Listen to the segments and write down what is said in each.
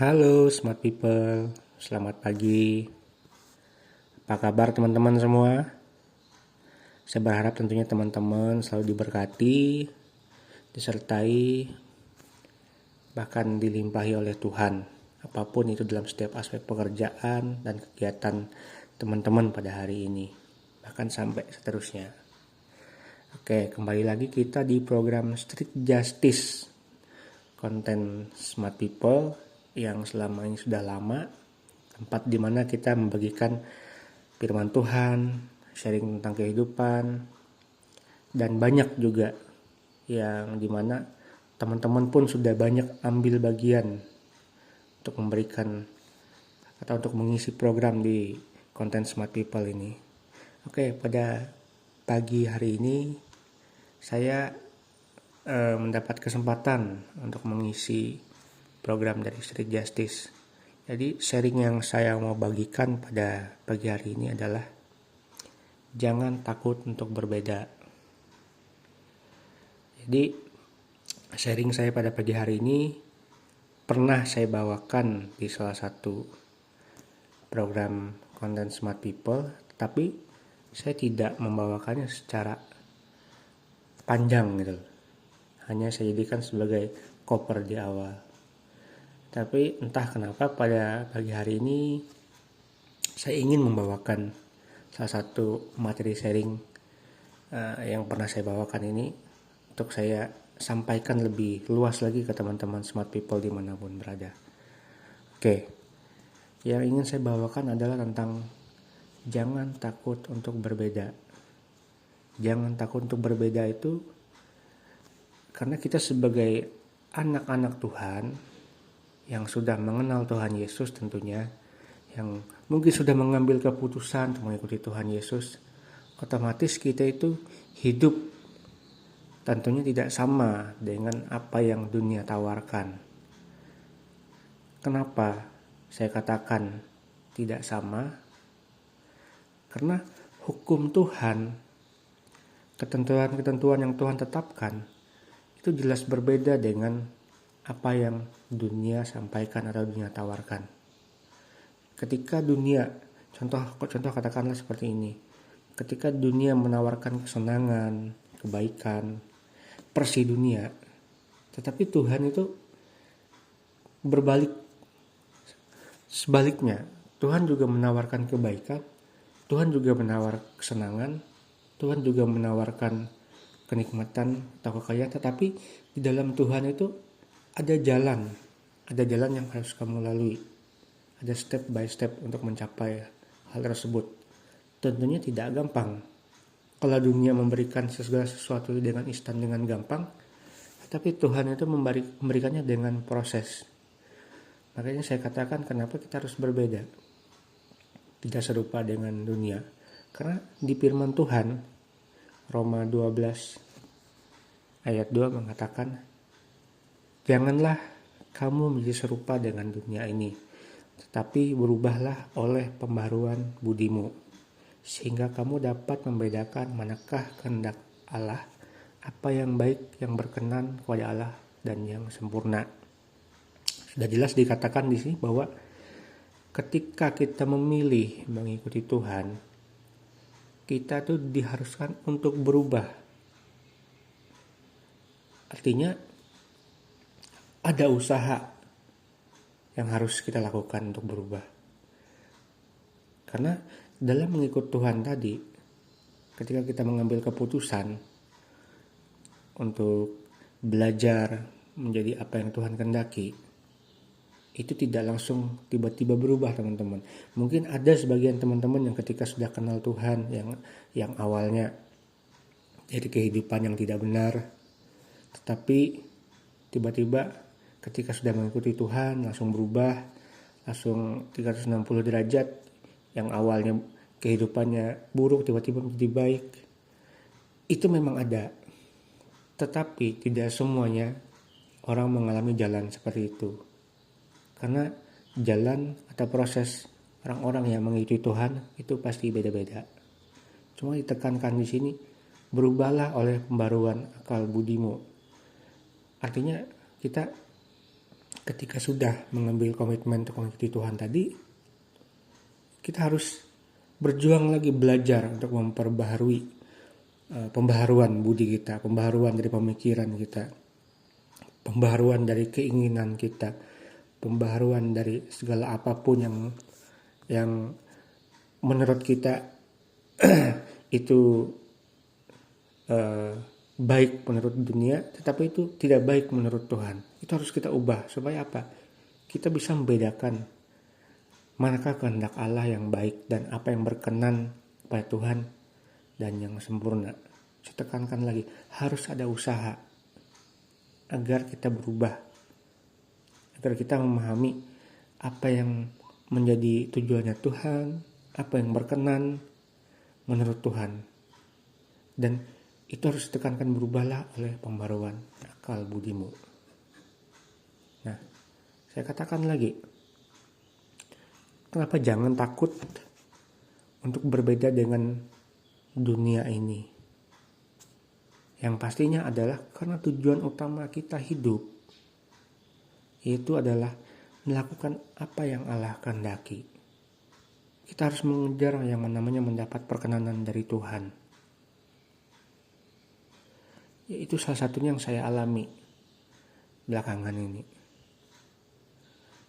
Halo smart people, selamat pagi. Apa kabar teman-teman semua? Saya berharap tentunya teman-teman selalu diberkati, disertai, bahkan dilimpahi oleh Tuhan. Apapun itu dalam setiap aspek pekerjaan dan kegiatan teman-teman pada hari ini, bahkan sampai seterusnya. Oke, kembali lagi kita di program Street Justice, konten smart people yang selama ini sudah lama, tempat di mana kita membagikan firman Tuhan, sharing tentang kehidupan, dan banyak juga yang dimana teman-teman pun sudah banyak ambil bagian untuk memberikan atau untuk mengisi program di konten Smart People ini. Oke, pada pagi hari ini saya mendapat kesempatan untuk mengisi program dari Street Justice. Jadi sharing yang saya mau bagikan pada pagi hari ini adalah jangan takut untuk berbeda. Jadi sharing saya pada pagi hari ini pernah saya bawakan di salah satu program konten Smart People, tapi saya tidak membawakannya secara panjang gitu. Hanya saya jadikan sebagai cover di awal. Tapi entah kenapa pada pagi hari ini saya ingin membawakan salah satu materi sharing yang pernah saya bawakan ini untuk saya sampaikan lebih luas lagi ke teman-teman smart people dimanapun berada. Oke, yang ingin saya bawakan adalah tentang jangan takut untuk berbeda. Jangan takut untuk berbeda itu karena kita sebagai anak-anak Tuhan yang sudah mengenal Tuhan Yesus tentunya, yang mungkin sudah mengambil keputusan untuk mengikuti Tuhan Yesus, otomatis kita itu hidup tentunya tidak sama dengan apa yang dunia tawarkan. Kenapa saya katakan tidak sama? Karena hukum Tuhan, ketentuan-ketentuan yang Tuhan tetapkan, itu jelas berbeda dengan apa yang dunia sampaikan atau dunia tawarkan. Ketika dunia, contoh katakanlah seperti ini, ketika dunia menawarkan kesenangan, kebaikan, persi dunia, tetapi Tuhan itu berbalik, sebaliknya, Tuhan juga menawarkan kebaikan, Tuhan juga menawarkan kesenangan, Tuhan juga menawarkan kenikmatan atau kekayaan, tetapi di dalam Tuhan itu ada jalan yang harus kamu lalui. Ada step by step untuk mencapai hal tersebut. Tentunya tidak gampang. Kalau dunia memberikan segala sesuatu dengan instan, dengan gampang, tapi Tuhan itu memberikannya dengan proses. Makanya saya katakan kenapa kita harus berbeda. Tidak serupa dengan dunia. Karena di firman Tuhan, Roma 12 ayat 2 mengatakan, janganlah kamu menjadi serupa dengan dunia ini, tetapi berubahlah oleh pembaruan budimu, sehingga kamu dapat membedakan manakah kehendak Allah, apa yang baik, yang berkenan kepada Allah, dan yang sempurna. Sudah jelas dikatakan di sini bahwa ketika kita memilih mengikuti Tuhan, kita tuh diharuskan untuk berubah. Artinya ada usaha yang harus kita lakukan untuk berubah. Karena dalam mengikut Tuhan tadi, ketika kita mengambil keputusan untuk belajar menjadi apa yang Tuhan kehendaki, itu tidak langsung tiba-tiba berubah teman-teman. Mungkin ada sebagian teman-teman yang ketika sudah kenal Tuhan, yang awalnya dari kehidupan yang tidak benar, tetapi tiba-tiba ketika sudah mengikuti Tuhan langsung berubah, langsung 360 derajat. Yang awalnya kehidupannya buruk tiba-tiba menjadi baik. Itu memang ada. Tetapi tidak semuanya orang mengalami jalan seperti itu. Karena jalan atau proses orang-orang yang mengikuti Tuhan itu pasti beda-beda. Cuma ditekankan di sini, berubahlah oleh pembaruan akal budimu. Artinya kita ketika sudah mengambil komitmen untuk mengikuti Tuhan tadi, kita harus berjuang lagi belajar untuk memperbaharui pembaharuan budi kita, pembaharuan dari pemikiran kita, pembaharuan dari keinginan kita, pembaharuan dari segala apapun yang menurut kita itu baik menurut dunia, tetapi itu tidak baik menurut Tuhan. Itu harus kita ubah supaya apa? Kita bisa membedakan manakah kehendak Allah yang baik dan apa yang berkenan pada Tuhan dan yang sempurna. Saya tekankan lagi, harus ada usaha agar kita berubah, agar kita memahami apa yang menjadi tujuannya Tuhan, apa yang berkenan menurut Tuhan. Dan itu harus ditekankan, berubahlah oleh pembaruan akal budimu. Nah, saya katakan lagi, kenapa jangan takut untuk berbeda dengan dunia ini? Yang pastinya adalah karena tujuan utama kita hidup yaitu adalah melakukan apa yang Allah kehendaki. Kita harus mengejar yang namanya mendapat perkenanan dari Tuhan. Itu salah satunya yang saya alami belakangan ini.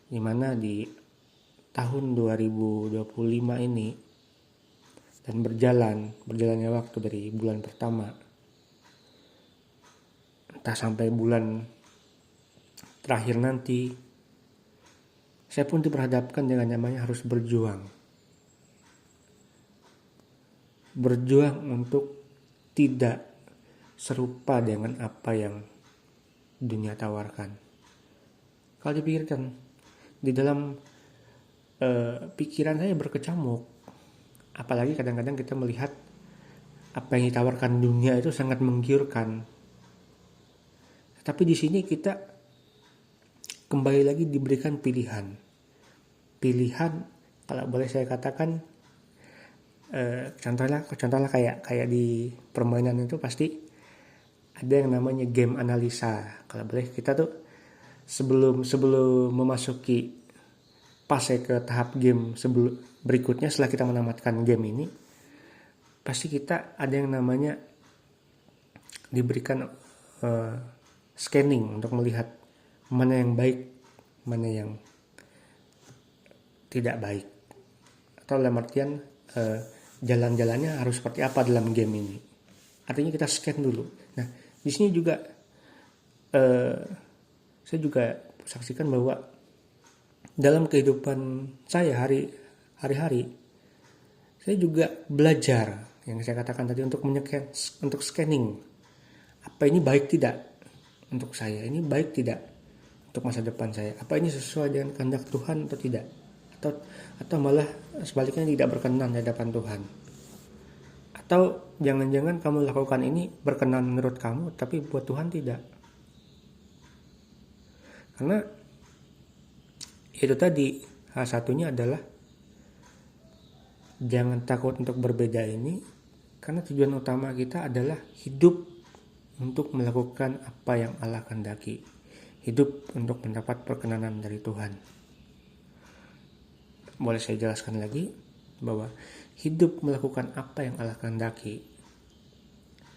Dimana di tahun 2025 ini dan berjalannya waktu dari bulan pertama entah sampai bulan terakhir nanti, saya pun diperhadapkan dengan namanya harus berjuang untuk tidak serupa dengan apa yang dunia tawarkan. Kalau dipikirkan, di dalam pikiran saya berkecamuk, apalagi kadang-kadang kita melihat apa yang ditawarkan dunia itu sangat menggiurkan. Tapi di sini kita kembali lagi diberikan pilihan, kalau boleh saya katakan, contohnya kayak di permainan itu pasti ada yang namanya game analisa. Kalau boleh kita tuh sebelum memasuki fase ke tahap game berikutnya, setelah kita menamatkan game ini, pasti kita ada yang namanya diberikan scanning untuk melihat mana yang baik, mana yang tidak baik, atau dalam artian jalan-jalannya harus seperti apa dalam game ini. Artinya kita scan dulu. Nah, di sini juga saya juga saksikan bahwa dalam kehidupan saya hari-hari, saya juga belajar yang saya katakan tadi untuk scanning. Apa ini baik tidak untuk saya? Ini baik tidak untuk masa depan saya? Apa ini sesuai dengan kehendak Tuhan atau tidak? Atau malah sebaliknya tidak berkenan di hadapan Tuhan? Atau jangan-jangan kamu lakukan ini berkenan menurut kamu, tapi buat Tuhan tidak? Karena itu tadi, salah satunya adalah jangan takut untuk berbeda ini, karena tujuan utama kita adalah hidup untuk melakukan apa yang Allah kehendaki, hidup untuk mendapat perkenanan dari Tuhan. Boleh saya jelaskan lagi bahwa hidup melakukan apa yang Allah kehendaki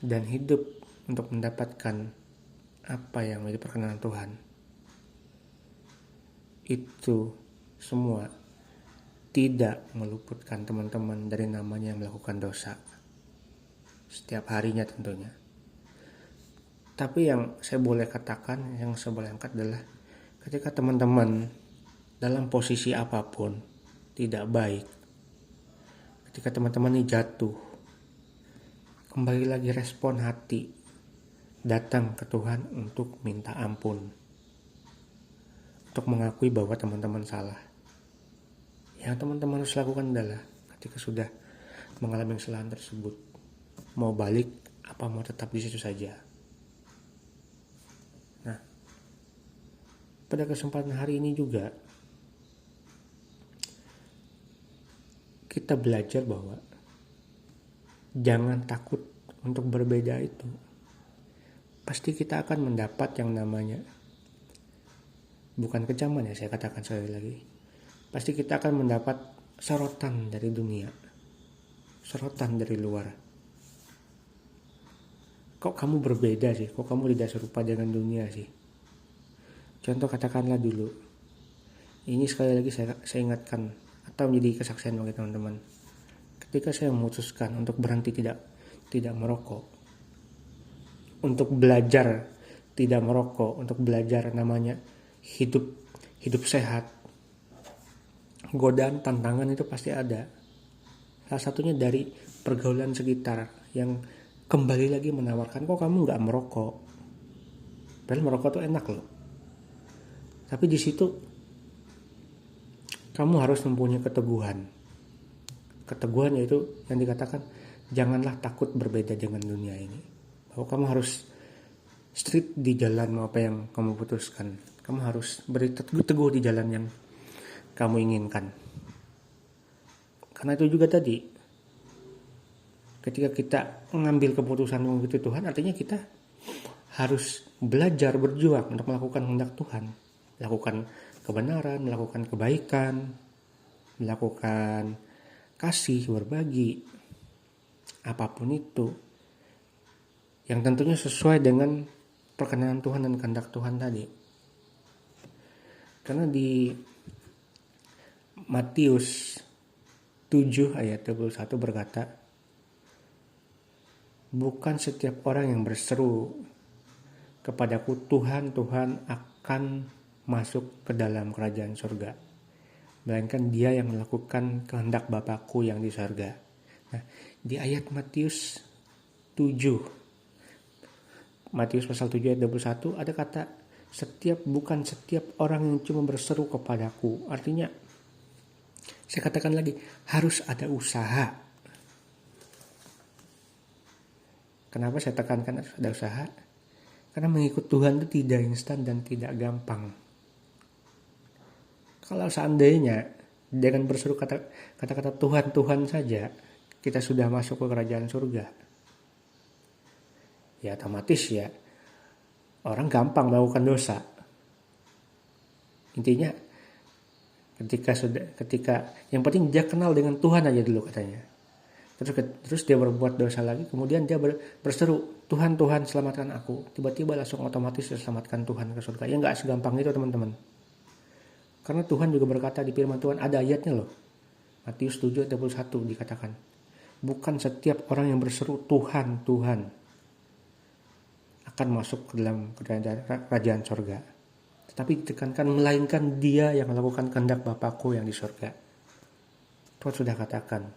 dan hidup untuk mendapatkan apa yang menjadi perkenanan Tuhan, itu semua tidak meluputkan teman-teman dari namanya melakukan dosa setiap harinya tentunya. Tapi yang saya boleh katakan, yang saya boleh angkat adalah ketika teman-teman dalam posisi apapun tidak baik, ketika teman-teman ini jatuh, kembali lagi respon hati, datang ke Tuhan untuk minta ampun, untuk mengakui bahwa teman-teman salah. Yang teman-teman harus lakukan adalah ketika sudah mengalami kesalahan tersebut, mau balik apa mau tetap di situ saja. Nah, pada kesempatan hari ini juga kita belajar bahwa jangan takut untuk berbeda itu. Pasti kita akan mendapat yang namanya bukan kecaman ya, saya katakan sekali lagi. Pasti kita akan mendapat sorotan dari dunia, sorotan dari luar. Kok kamu berbeda sih? Kok kamu tidak serupa dengan dunia sih? Contoh katakanlah dulu, ini sekali lagi saya ingatkan atau menjadi kesaksian bagi teman-teman. Ketika saya memutuskan untuk berhenti tidak merokok, untuk belajar tidak merokok, untuk belajar namanya hidup sehat, godaan, tantangan itu pasti ada. Salah satunya dari pergaulan sekitar yang kembali lagi menawarkan, kok kamu nggak merokok? Padahal merokok tuh enak loh. Tapi di situ kamu harus mempunyai keteguhan. Keteguhan yaitu yang dikatakan, janganlah takut berbeda dengan dunia ini. Bahwa kamu harus strict di jalan apa yang kamu putuskan. Kamu harus teguh di jalan yang kamu inginkan. Karena itu juga tadi, ketika kita mengambil keputusan mengikuti Tuhan, artinya kita harus belajar berjuang untuk melakukan kehendak Tuhan, melakukan kebenaran, melakukan kebaikan, melakukan kasih, berbagi, apapun itu, yang tentunya sesuai dengan perkenan Tuhan dan kehendak Tuhan tadi. Karena di Matius 7 ayat 21 berkata, bukan setiap orang yang berseru kepadaku Tuhan, Tuhan akan masuk ke dalam kerajaan surga, melainkan dia yang melakukan kehendak Bapakku yang di surga. Nah, di ayat Matius pasal 7 ayat 21 ada kata bukan setiap orang yang cuma berseru kepadaku. Artinya, saya katakan lagi, harus ada usaha. Kenapa saya tekankan harus ada usaha? Karena mengikut Tuhan itu tidak instan dan tidak gampang. Kalau seandainya dengan berseru kata-kata Tuhan, Tuhan saja, kita sudah masuk ke kerajaan surga, ya otomatis ya orang gampang melakukan dosa. Intinya ketika yang penting dia kenal dengan Tuhan aja dulu katanya. Terus dia berbuat dosa lagi, kemudian dia berseru, Tuhan, Tuhan selamatkan aku. Tiba-tiba langsung otomatis diselamatkan Tuhan ke surga. Ya nggak segampang itu teman-teman. Karena Tuhan juga berkata di firman Tuhan, ada ayatnya loh. Matius 7 ayat 21 dikatakan, bukan setiap orang yang berseru Tuhan, Tuhan akan masuk ke dalam kerajaan surga. Tetapi ditekankan, melainkan dia yang melakukan kehendak Bapakku yang di surga. Tuhan sudah katakan,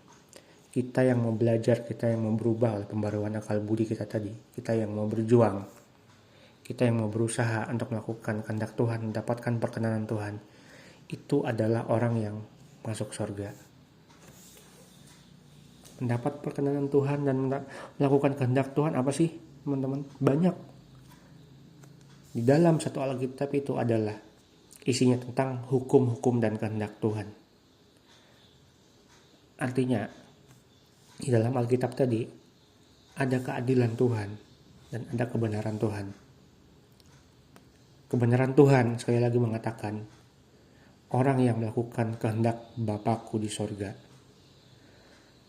kita yang mau belajar, kita yang mau berubah oleh pembaruan akal budi kita tadi, kita yang mau berjuang, kita yang mau berusaha untuk melakukan kehendak Tuhan, mendapatkan perkenanan Tuhan, itu adalah orang yang masuk surga. Mendapat perkenanan Tuhan dan melakukan kehendak Tuhan apa sih teman-teman? Banyak. Di dalam satu Alkitab itu adalah isinya tentang hukum-hukum dan kehendak Tuhan. Artinya, di dalam Alkitab tadi ada keadilan Tuhan dan ada kebenaran Tuhan. Kebenaran Tuhan sekali lagi mengatakan, orang yang melakukan kehendak Bapakku di surga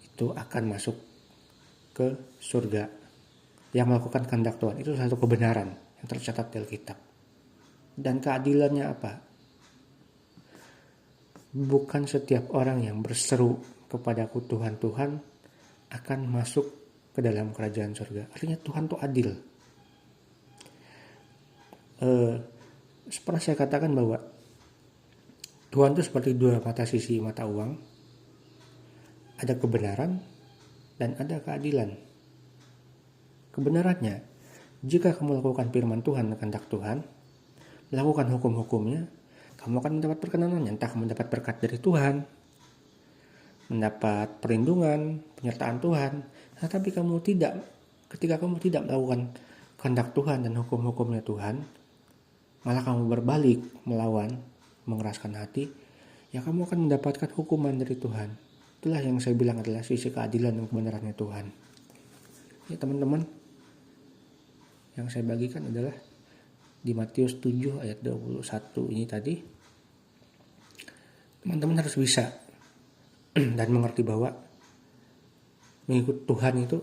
itu akan masuk ke surga. Yang melakukan kehendak Tuhan itu satu kebenaran yang tercatat di Alkitab. Dan keadilannya apa? Bukan setiap orang yang berseru kepadaku Tuhan, Tuhan akan masuk ke dalam kerajaan surga. Artinya Tuhan itu adil. Pernah saya katakan bahwa Tuhan itu seperti dua sisi mata uang. Ada kebenaran dan ada keadilan. Kebenarannya, jika kamu lakukan firman Tuhan dan kehendak Tuhan, melakukan hukum-hukumnya, kamu akan mendapat perkenanannya. Entah kamu mendapat berkat dari Tuhan, mendapat perlindungan, penyertaan Tuhan. Tetapi ketika kamu tidak melakukan kehendak Tuhan dan hukum-hukumnya Tuhan, malah kamu berbalik melawan, mengeraskan hati, ya kamu akan mendapatkan hukuman dari Tuhan. Itulah yang saya bilang adalah sisi keadilan dan kebenarannya Tuhan. Ya teman-teman, yang saya bagikan adalah di Matius 7 ayat 21 ini tadi, teman-teman harus bisa dan mengerti bahwa mengikut Tuhan itu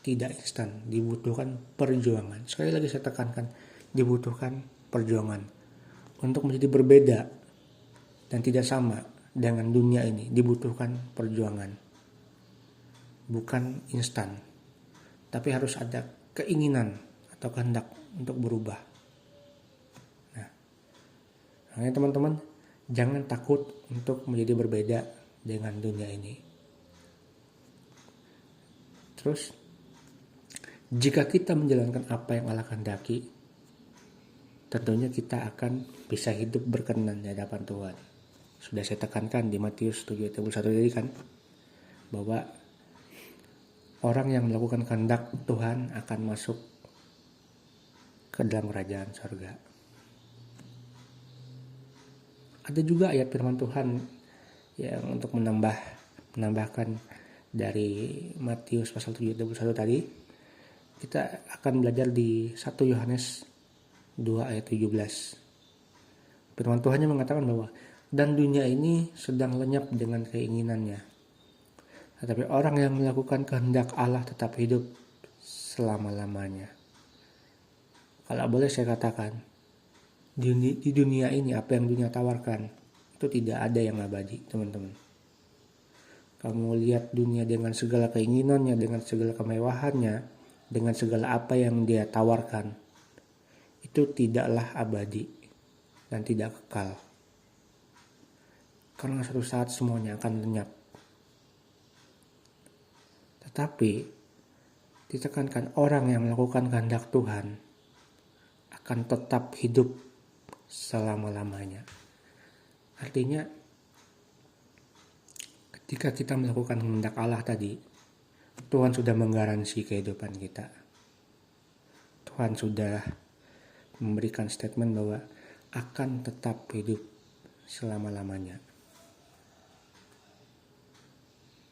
tidak instan, dibutuhkan perjuangan. Sekali lagi saya tekankan, dibutuhkan perjuangan untuk menjadi berbeda dan tidak sama dengan dunia ini. Dibutuhkan perjuangan, bukan instan, tapi harus ada keinginan atau kehendak untuk berubah. Nah, makanya teman-teman jangan takut untuk menjadi berbeda dengan dunia ini. Terus, jika kita menjalankan apa yang Allah kehendaki, tentunya kita akan bisa hidup berkenan di hadapan Tuhan. Sudah saya tekankan di Matius 7:21 tadi kan, bahwa orang yang melakukan kehendak Tuhan akan masuk ke dalam kerajaan surga. Ada juga ayat firman Tuhan yang untuk menambahkan dari Matius pasal 7:21 tadi. Kita akan belajar di 1 Yohanes 2 ayat 17. Firman Tuhannya mengatakan bahwa dan dunia ini sedang lenyap dengan keinginannya, tetapi orang yang melakukan kehendak Allah tetap hidup selama-lamanya. Kalau boleh saya katakan, di dunia ini apa yang dunia tawarkan itu tidak ada yang abadi, teman-teman. Kamu lihat dunia dengan segala keinginannya, dengan segala kemewahannya, dengan segala apa yang dia tawarkan, itu tidaklah abadi dan tidak kekal. Karena suatu saat semuanya akan lenyap. Tetapi ditekankan orang yang melakukan kehendak Tuhan akan tetap hidup selama-lamanya. Artinya ketika kita melakukan kehendak Allah tadi, Tuhan sudah menggaransi kehidupan kita. Tuhan sudah memberikan statement bahwa akan tetap hidup selama-lamanya.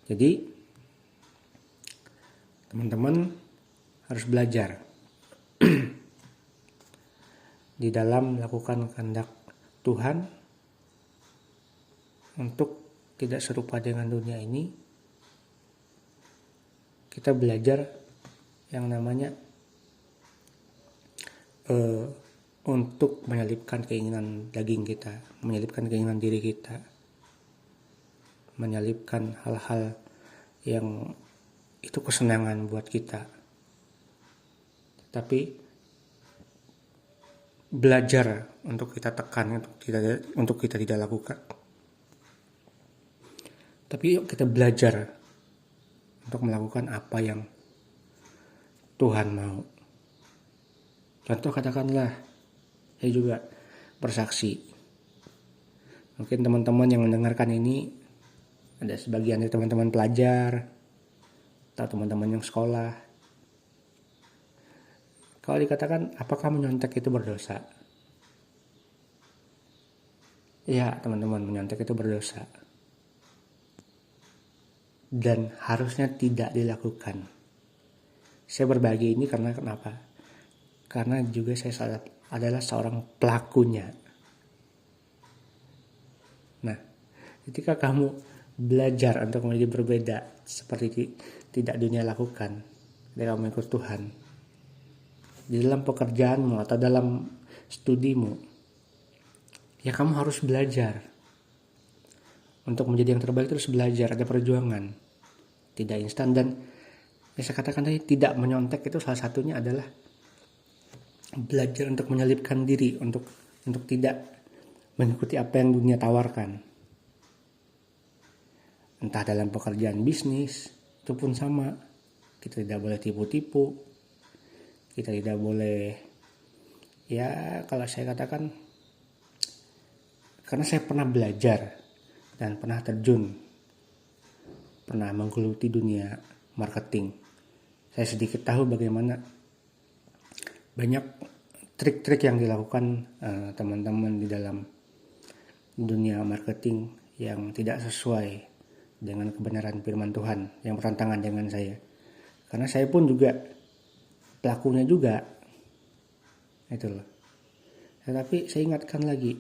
Jadi teman-teman harus belajar di dalam melakukan kehendak Tuhan untuk tidak serupa dengan dunia ini. Kita belajar yang namanya untuk menyelipkan keinginan daging kita, menyelipkan keinginan diri kita, menyelipkan hal-hal yang itu kesenangan buat kita. Tapi belajar untuk kita tekan, untuk kita tidak lakukan. Tapi yuk kita belajar untuk melakukan apa yang Tuhan mau. Contoh katakanlah, saya juga bersaksi. Mungkin teman-teman yang mendengarkan ini, ada sebagian dari teman-teman pelajar, atau teman-teman yang sekolah. Kalau dikatakan, apakah menyontek itu berdosa? Ya, teman-teman, menyontek itu berdosa. Dan harusnya tidak dilakukan. Saya berbagi ini karena kenapa? Karena juga saya adalah seorang pelakunya. Nah, ketika kamu belajar untuk menjadi berbeda seperti tidak dunia lakukan, ketika kamu ikut Tuhan, di dalam pekerjaanmu atau dalam studimu, ya kamu harus belajar. Untuk menjadi yang terbaik terus belajar, ada perjuangan. Tidak instan, dan saya katakan tadi tidak menyontek itu salah satunya adalah belajar untuk menyelipkan diri, untuk tidak mengikuti apa yang dunia tawarkan. Entah dalam pekerjaan bisnis, itu pun sama. Kita tidak boleh tipu-tipu. Kita tidak boleh, ya kalau saya katakan, karena saya pernah belajar dan pernah terjun, pernah menggeluti dunia marketing. Saya sedikit tahu bagaimana banyak trik-trik yang dilakukan teman-teman di dalam dunia marketing yang tidak sesuai dengan kebenaran firman Tuhan, yang bertentangan dengan saya. Karena saya pun juga pelakunya juga, itu loh. Tetapi saya ingatkan lagi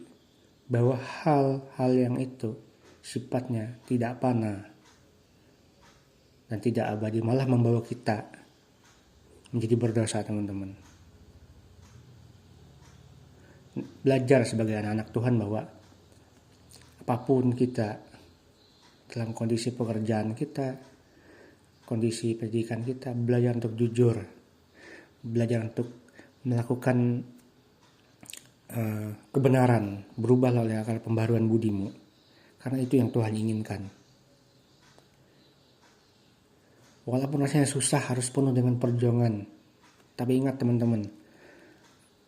bahwa hal-hal yang itu sifatnya tidak panah dan tidak abadi, malah membawa kita menjadi berdosa, teman-teman. Belajar sebagai anak-anak Tuhan bahwa apapun kita, dalam kondisi pekerjaan kita, kondisi pendidikan kita, belajar untuk jujur, belajar untuk melakukan kebenaran, berubah oleh akal pembaruan budimu, karena itu yang Tuhan inginkan. Walaupun rasanya susah, harus penuh dengan perjuangan, tapi ingat teman-teman,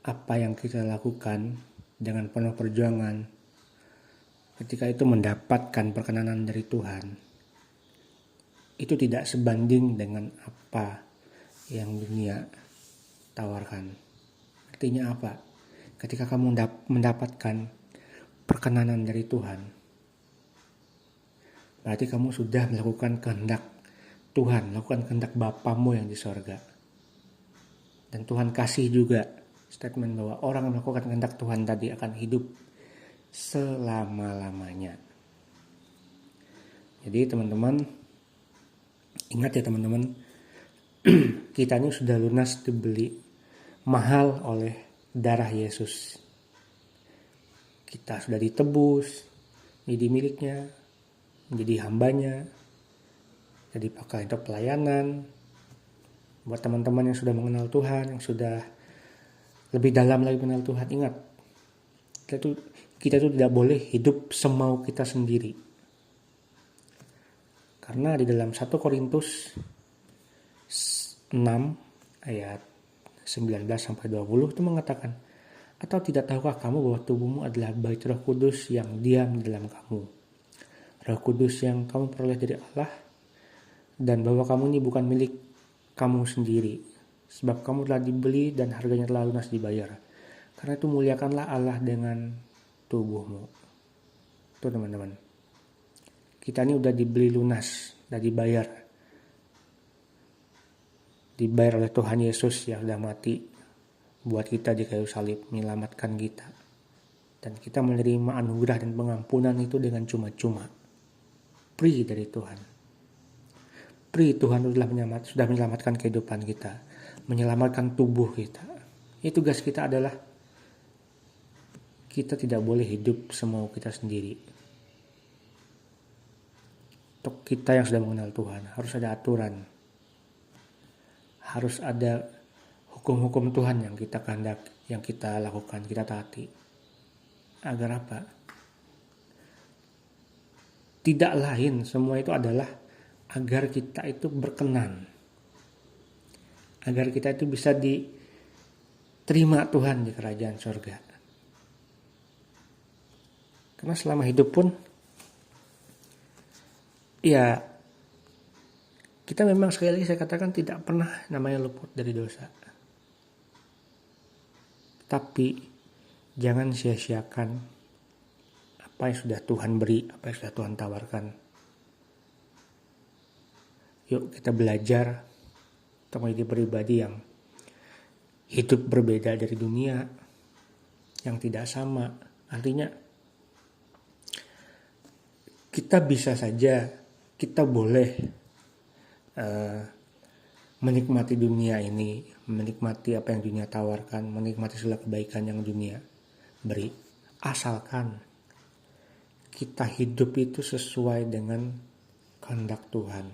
apa yang kita lakukan dengan penuh perjuangan, ketika itu mendapatkan perkenanan dari Tuhan, itu tidak sebanding dengan apa yang dunia tawarkan. Artinya apa? Ketika kamu mendapatkan perkenanan dari Tuhan, berarti kamu sudah melakukan kehendak Tuhan, melakukan kehendak Bapamu yang di sorga. Dan Tuhan kasih juga statement bahwa orang yang melakukan kehendak Tuhan tadi akan hidup selama-lamanya. Jadi teman-teman, ingat ya teman-teman, kita ini sudah lunas dibeli mahal oleh darah Yesus. Kita sudah ditebus, jadi miliknya, menjadi hambanya, jadi pakai untuk pelayanan. Buat teman-teman yang sudah mengenal Tuhan, yang sudah lebih dalam lagi mengenal Tuhan, ingat, kita tuh tidak boleh hidup semau kita sendiri. Karena di dalam 1 Korintus 6 ayat 19-20 itu mengatakan, atau tidak tahukah kamu bahwa tubuhmu adalah bait Roh Kudus yang diam di dalam kamu, Roh Kudus yang kamu peroleh dari Allah, dan bahwa kamu ini bukan milik kamu sendiri, sebab kamu telah dibeli dan harganya telah lunas dibayar. Karena itu muliakanlah Allah dengan tubuhmu. Itu teman-teman, kita ini udah dibeli lunas, udah dibayar oleh Tuhan Yesus yang sudah mati buat kita di kayu salib, menyelamatkan kita. Dan kita menerima anugerah dan pengampunan itu dengan cuma-cuma, free dari Tuhan. Tuhan sudah menyelamatkan kehidupan kita, menyelamatkan tubuh kita. Tugas kita adalah kita tidak boleh hidup semau kita sendiri. Untuk kita yang sudah mengenal Tuhan, harus ada aturan, harus ada hukum-hukum Tuhan yang kita kehendaki, yang kita lakukan, kita taati. Agar apa? Tidak lain, semua itu adalah agar kita itu berkenan, agar kita itu bisa diterima Tuhan di kerajaan surga. Karena selama hidup pun, ya kita memang sekali lagi saya katakan tidak pernah namanya luput dari dosa. Tapi jangan sia-siakan apa yang sudah Tuhan beri, apa yang sudah Tuhan tawarkan. Yuk kita belajar untuk menjadi pribadi yang hidup berbeda dari dunia, yang tidak sama. Artinya kita bisa saja, kita boleh menikmati dunia ini, menikmati apa yang dunia tawarkan, menikmati segala kebaikan yang dunia beri, asalkan kita hidup itu sesuai dengan kehendak Tuhan,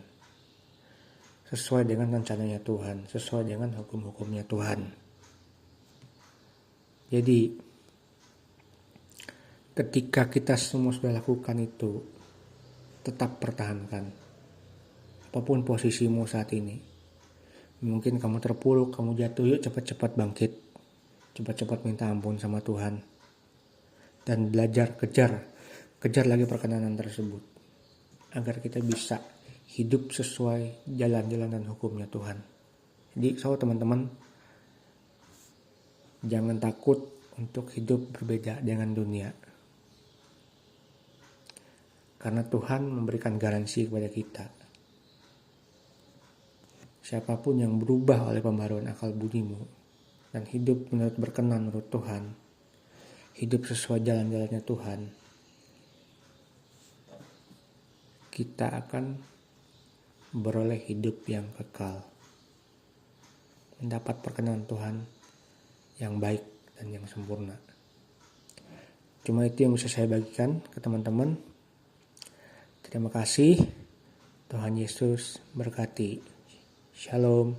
sesuai dengan rencananya Tuhan, sesuai dengan hukum-hukumnya Tuhan. Jadi ketika kita semua sudah lakukan itu, tetap pertahankan apapun posisimu saat ini. Mungkin kamu terpuruk, kamu jatuh, yuk cepat-cepat bangkit, cepat-cepat minta ampun sama Tuhan, dan belajar, kejar lagi perkenanan tersebut, agar kita bisa hidup sesuai jalan-jalan dan hukumnya Tuhan. Jadi teman-teman, jangan takut untuk hidup berbeda dengan dunia. Karena Tuhan memberikan garansi kepada kita. Siapapun yang berubah oleh pembaruan akal budimu dan hidup menurut berkenan menurut Tuhan, hidup sesuai jalan-jalannya Tuhan, kita akan beroleh hidup yang kekal, mendapat perkenan Tuhan yang baik dan yang sempurna. Cuma itu yang bisa saya bagikan ke teman-teman. Terima kasih. Tuhan Yesus berkati. Shalom.